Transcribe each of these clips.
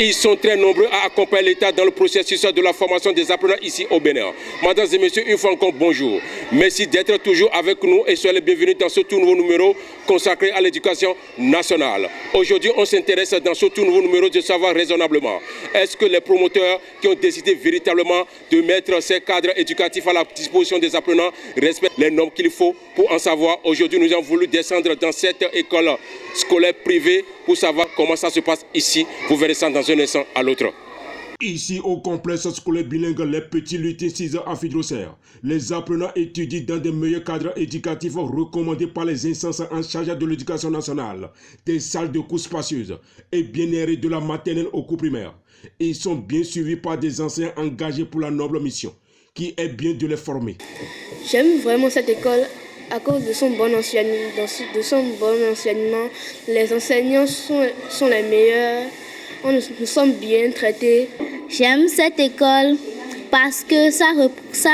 Ils sont très nombreux à accompagner l'État dans le processus de la formation des apprenants ici au Bénin. Mesdames et messieurs, une fois encore, bonjour. Merci d'être toujours avec nous et soyez les bienvenus dans ce tout nouveau numéro consacré à l'éducation nationale. Aujourd'hui, on s'intéresse dans ce tout nouveau numéro de savoir raisonnablement. Est-ce que les promoteurs qui ont décidé véritablement de mettre ces cadres éducatifs à la disposition des apprenants respectent les normes qu'il faut pour en savoir? Aujourd'hui, nous avons voulu descendre dans cette école scolaire privée pour savoir comment ça se passe ici. Vous verrez ça dans un instant à l'autre. Ici, au complexe scolaire bilingue Les Petits Lutins 6 à Fidrocer, les apprenants étudient dans des meilleurs cadres éducatifs recommandés par les instances en charge de l'éducation nationale, des salles de cours spacieuses et bien aérées de la maternelle au cours primaire. Ils sont bien suivis par des enseignants engagés pour la noble mission, qui est bien de les former. J'aime vraiment cette école à cause de son bon enseignement. Les enseignants sont les meilleurs. Nous sommes bien traités. J'aime cette école parce que ça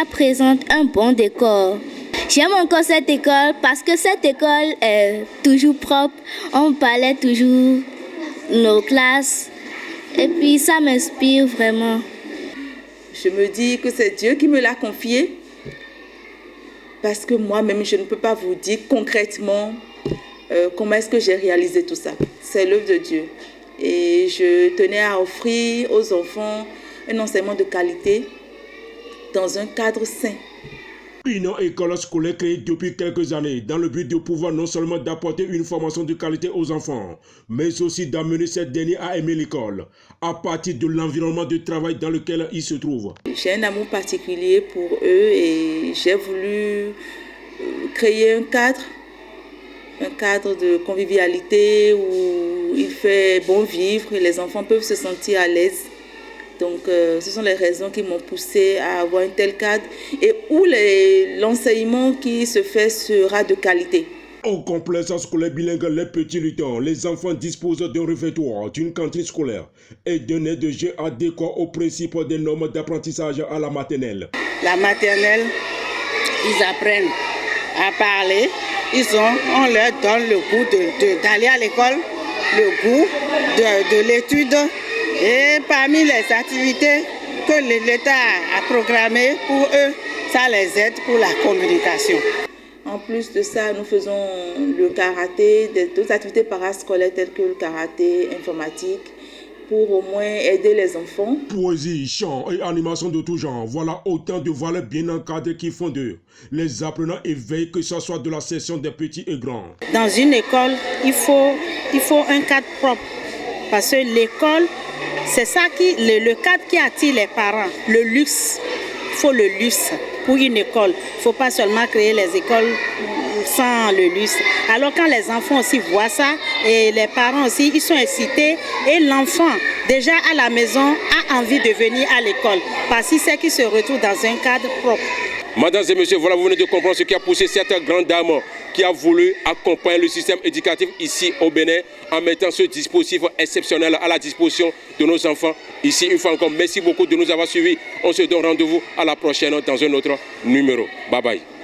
présente un bon décor. J'aime encore cette école parce que cette école est toujours propre. On parlait toujours nos classes. Et puis ça m'inspire vraiment. Je me dis que c'est Dieu qui me l'a confié. Parce que moi-même, je ne peux pas vous dire concrètement comment est-ce que j'ai réalisé tout ça. C'est l'œuvre de Dieu. Et je tenais à offrir aux enfants un enseignement de qualité dans un cadre sain. Une école scolaire créée depuis quelques années dans le but de pouvoir non seulement d'apporter une formation de qualité aux enfants, mais aussi d'amener ces derniers à aimer l'école à partir de l'environnement de travail dans lequel ils se trouvent. J'ai un amour particulier pour eux et j'ai voulu créer un cadre de convivialité où il fait bon vivre et les enfants peuvent se sentir à l'aise. Donc, ce sont les raisons qui m'ont poussé à avoir un tel cadre et où l'enseignement qui se fait sera de qualité. Au complexe scolaire bilingue Les Petits Lutins, les enfants disposent d'un réfectoire, d'une cantine scolaire et d'un aide de jeu adéquat aux principes des normes d'apprentissage à la maternelle. La maternelle, ils apprennent à parler. On leur donne le goût d'aller à l'école, le goût de l'étude. Et parmi les activités que l'État a programmées pour eux, ça les aide pour la communication. En plus de ça, nous faisons le karaté, d'autres activités parascolaires telles que le karaté, informatique, pour au moins aider les enfants. Poésie, chant et animation de tout genre, voilà autant de valeurs bien encadrées qui font d'eux les apprenants éveillent, que ce soit de la section des petits et grands. Dans une école, il faut un cadre propre, parce que l'école, c'est ça le cadre qui attire les parents, le luxe. Il faut le luxe pour une école. Il ne faut pas seulement créer les écoles sans le luxe. Alors quand les enfants aussi voient ça, et les parents aussi, ils sont excités, et l'enfant, déjà à la maison, a envie de venir à l'école, parce qu'il sait qu'il se retrouve dans un cadre propre. Mesdames et messieurs, voilà, vous venez de comprendre ce qui a poussé cette grande dame qui a voulu accompagner le système éducatif ici au Bénin en mettant ce dispositif exceptionnel à la disposition de nos enfants ici. Une fois encore, merci beaucoup de nous avoir suivis. On se donne rendez-vous à la prochaine dans un autre numéro. Bye bye.